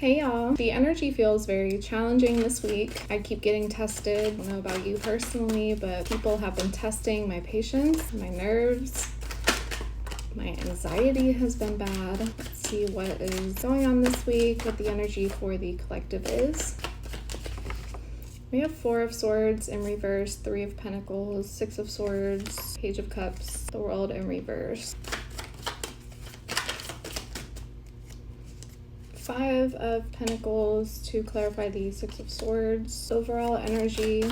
Hey y'all, the energy feels very challenging this week. I keep getting tested. I don't know about you personally, but people have been testing my patience, my nerves. My anxiety has been bad. Let's see what is going on this week, what the energy for the collective is. We have 4 of Swords in reverse, 3 of Pentacles, 6 of Swords, Page of Cups, the World in reverse. 5 of Pentacles to clarify the 6 of Swords. Overall energy,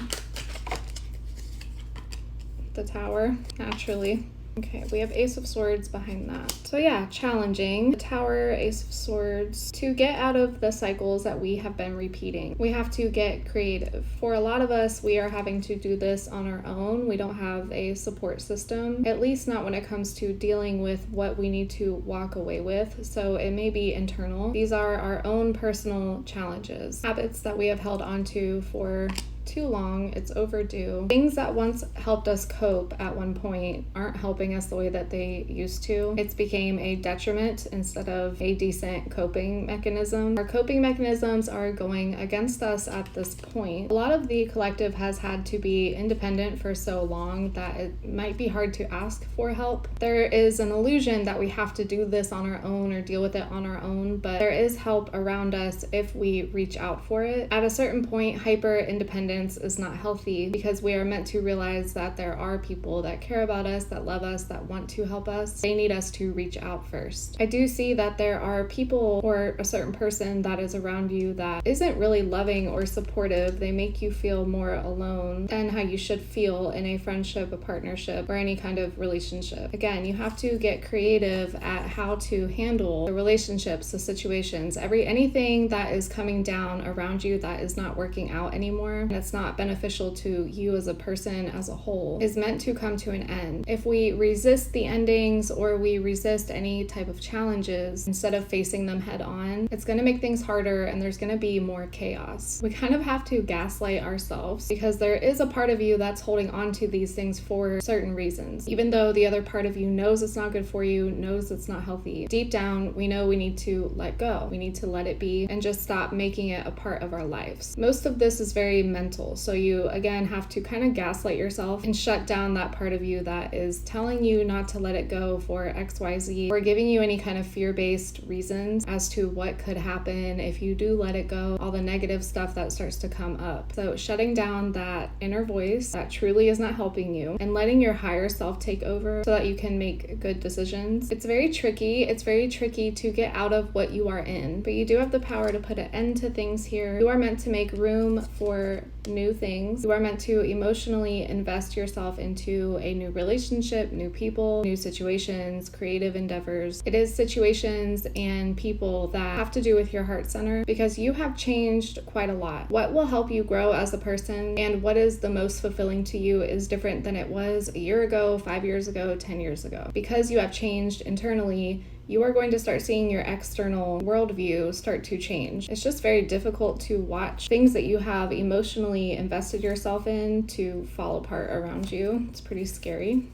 the Tower, naturally. Okay, we have Ace of Swords behind that. So yeah, challenging. The Tower, Ace of Swords. To get out of the cycles that we have been repeating, we have to get creative. For a lot of us, we are having to do this on our own. We don't have a support system, at least not when it comes to dealing with what we need to walk away with. So it may be internal. These are our own personal challenges, habits that we have held onto for too long. It's overdue. Things that once helped us cope at one point aren't helping us the way that they used to. It's became a detriment instead of a decent coping mechanism. Our coping mechanisms are going against us at this point. A lot of the collective has had to be independent for so long that it might be hard to ask for help. There is an illusion that we have to do this on our own or deal with it on our own, but there is help around us if we reach out for it. At a certain point, hyper independence is not healthy because we are meant to realize that there are people that care about us, that love us, that want to help us. They need us to reach out first. I do see that there are people or a certain person that is around you that isn't really loving or supportive. They make you feel more alone than how you should feel in a friendship, a partnership, or any kind of relationship. Again, you have to get creative at how to handle the relationships, the situations, anything that is coming down around you that is not working out anymore. And it's not beneficial to you as a person as a whole, is meant to come to an end. If we resist the endings or we resist any type of challenges instead of facing them head on, it's going to make things harder and there's going to be more chaos. We kind of have to gaslight ourselves because there is a part of you that's holding on to these things for certain reasons. Even though the other part of you knows it's not good for you, knows it's not healthy, deep down we know we need to let go. We need to let it be and just stop making it a part of our lives. Most of this is very mental. So you, again, have to kind of gaslight yourself and shut down that part of you that is telling you not to let it go for XYZ or giving you any kind of fear-based reasons as to what could happen if you do let it go, all the negative stuff that starts to come up. So shutting down that inner voice that truly is not helping you and letting your higher self take over so that you can make good decisions. It's very tricky. It's very tricky to get out of what you are in, but you do have the power to put an end to things here. You are meant to make room for new things. You are meant to emotionally invest yourself into a new relationship, new people, new situations, creative endeavors. It is situations and people that have to do with your heart center because you have changed quite a lot. What will help you grow as a person and what is the most fulfilling to you is different than it was a year ago, 5 years ago, 10 years ago. Because you have changed internally, you are going to start seeing your external worldview start to change. It's just very difficult to watch things that you have emotionally invested yourself in to fall apart around you. It's pretty scary.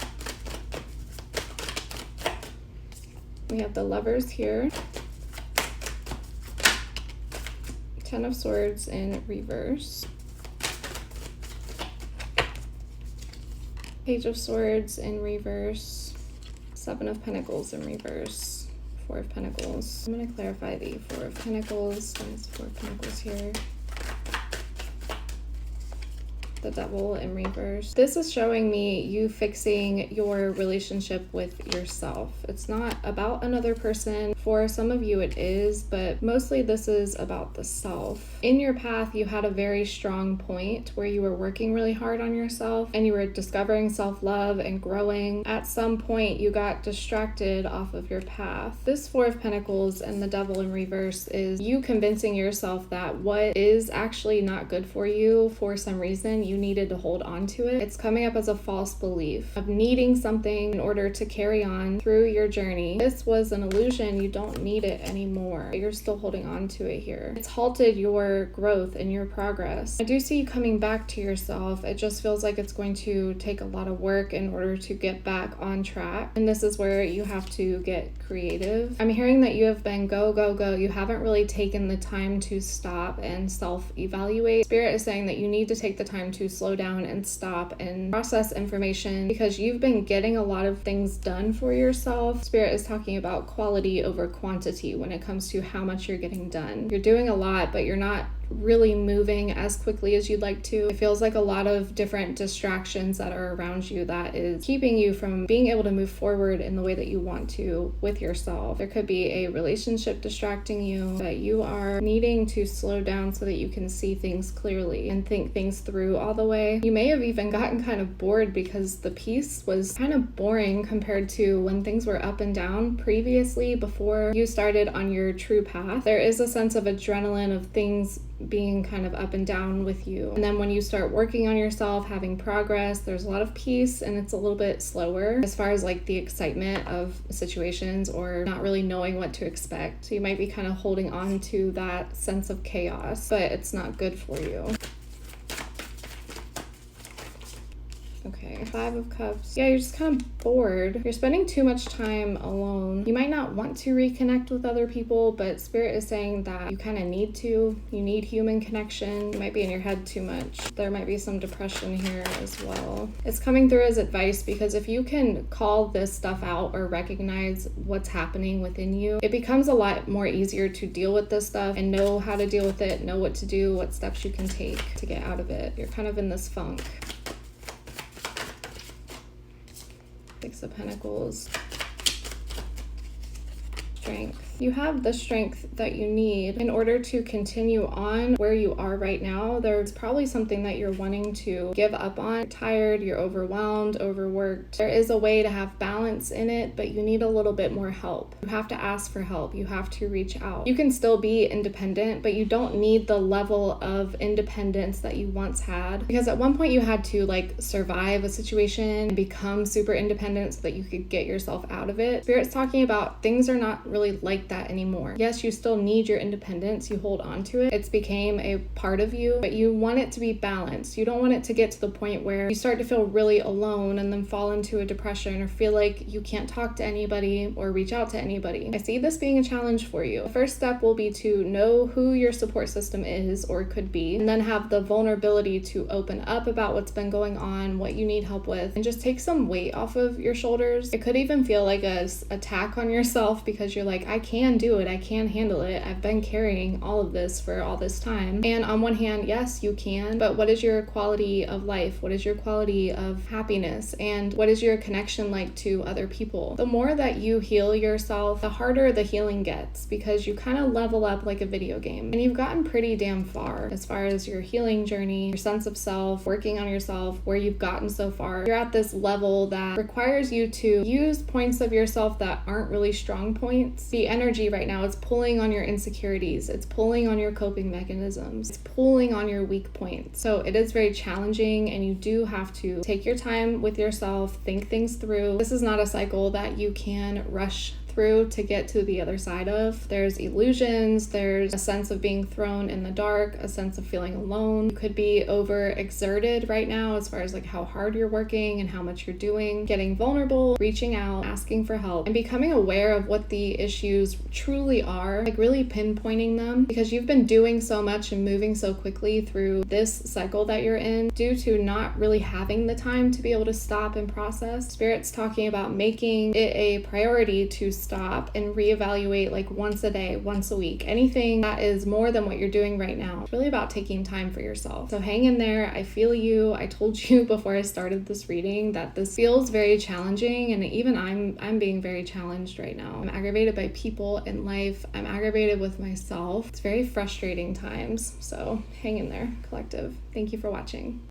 We have the Lovers here. 10 of Swords in reverse. Page of Swords in reverse. 7 of Pentacles in reverse. 4 of Pentacles. I'm going to clarify the 4 of Pentacles. There's 4 of Pentacles here. The Devil in reverse. This is showing me you fixing your relationship with yourself. It's not about another person. For some of you it is, but mostly this is about the self. In your path, you had a very strong point where you were working really hard on yourself and you were discovering self-love and growing. At some point, you got distracted off of your path. This 4 of Pentacles and the Devil in reverse is you convincing yourself that what is actually not good for you for some reason, you needed to hold on to it. It's coming up as a false belief of needing something in order to carry on through your journey. This was an illusion. You don't need it anymore, but you're still holding on to it here. It's halted your growth and your progress. I do see you coming back to yourself. It just feels like it's going to take a lot of work in order to get back on track. And this is where you have to get creative. I'm hearing that you have been go, go, go. You haven't really taken the time to stop and self-evaluate. Spirit is saying that you need to take the time to slow down and stop and process information because you've been getting a lot of things done for yourself. Spirit is talking about quality over quantity when it comes to how much you're getting done. You're doing a lot, but you're not really moving as quickly as you'd like to. It feels like a lot of different distractions that are around you that is keeping you from being able to move forward in the way that you want to with yourself. There could be a relationship distracting you, but you are needing to slow down so that you can see things clearly and think things through all the way. You may have even gotten kind of bored because the piece was kind of boring compared to when things were up and down previously before you started on your true path. There is a sense of adrenaline of things being kind of up and down with you. And then when you start working on yourself, having progress, there's a lot of peace and it's a little bit slower as far as like the excitement of situations or not really knowing what to expect. So you might be kind of holding on to that sense of chaos, but it's not good for you. Okay, 5 of Cups. Yeah, you're just kind of bored. You're spending too much time alone. You might not want to reconnect with other people, but Spirit is saying that you kind of need to. You need human connection. You might be in your head too much. There might be some depression here as well. It's coming through as advice because if you can call this stuff out or recognize what's happening within you, it becomes a lot more easier to deal with this stuff and know how to deal with it, know what to do, what steps you can take to get out of it. You're kind of in this funk. 6 of Pentacles. Strength. You have the strength that you need in order to continue on where you are right now. There's probably something that you're wanting to give up on. You're tired, you're overwhelmed, overworked. There is a way to have balance in it, but you need a little bit more help. You have to ask for help. You have to reach out. You can still be independent, but you don't need the level of independence that you once had. Because at one point you had to like survive a situation and become super independent so that you could get yourself out of it. Spirit's talking about things are not really like that anymore. Yes, you still need your independence. You hold on to it. It's became a part of you, but you want it to be balanced. You don't want it to get to the point where you start to feel really alone and then fall into a depression or feel like you can't talk to anybody or reach out to anybody. I see this being a challenge for you. The first step will be to know who your support system is or could be, and then have the vulnerability to open up about what's been going on, what you need help with, and just take some weight off of your shoulders. It could even feel like a attack on yourself because you're like, I can do it. I can handle it. I've been carrying all of this for all this time. And on one hand, yes, you can, but what is your quality of life? What is your quality of happiness? And what is your connection like to other people? The more that you heal yourself, the harder the healing gets because you kind of level up like a video game. And you've gotten pretty damn far as far as your healing journey, your sense of self, working on yourself, where you've gotten so far. You're at this level that requires you to use points of yourself that aren't really strong points. The energy right now is pulling on your insecurities. It's pulling on your coping mechanisms. It's pulling on your weak points. So it is very challenging and you do have to take your time with yourself, think things through. This is not a cycle that you can rush through to get to the other side of. There's illusions, there's a sense of being thrown in the dark, a sense of feeling alone. You could be overexerted right now as far as like how hard you're working and how much you're doing. Getting vulnerable, reaching out, asking for help, and becoming aware of what the issues truly are, like really pinpointing them, because you've been doing so much and moving so quickly through this cycle that you're in due to not really having the time to be able to stop and process. Spirit's talking about making it a priority to stop and reevaluate like once a day, once a week. Anything that is more than what you're doing right now. It's really about taking time for yourself. So hang in there. I feel you. I told you before I started this reading that this feels very challenging, and even I'm being very challenged right now. I'm aggravated by people in life. I'm aggravated with myself. It's very frustrating times. So hang in there, collective. Thank you for watching.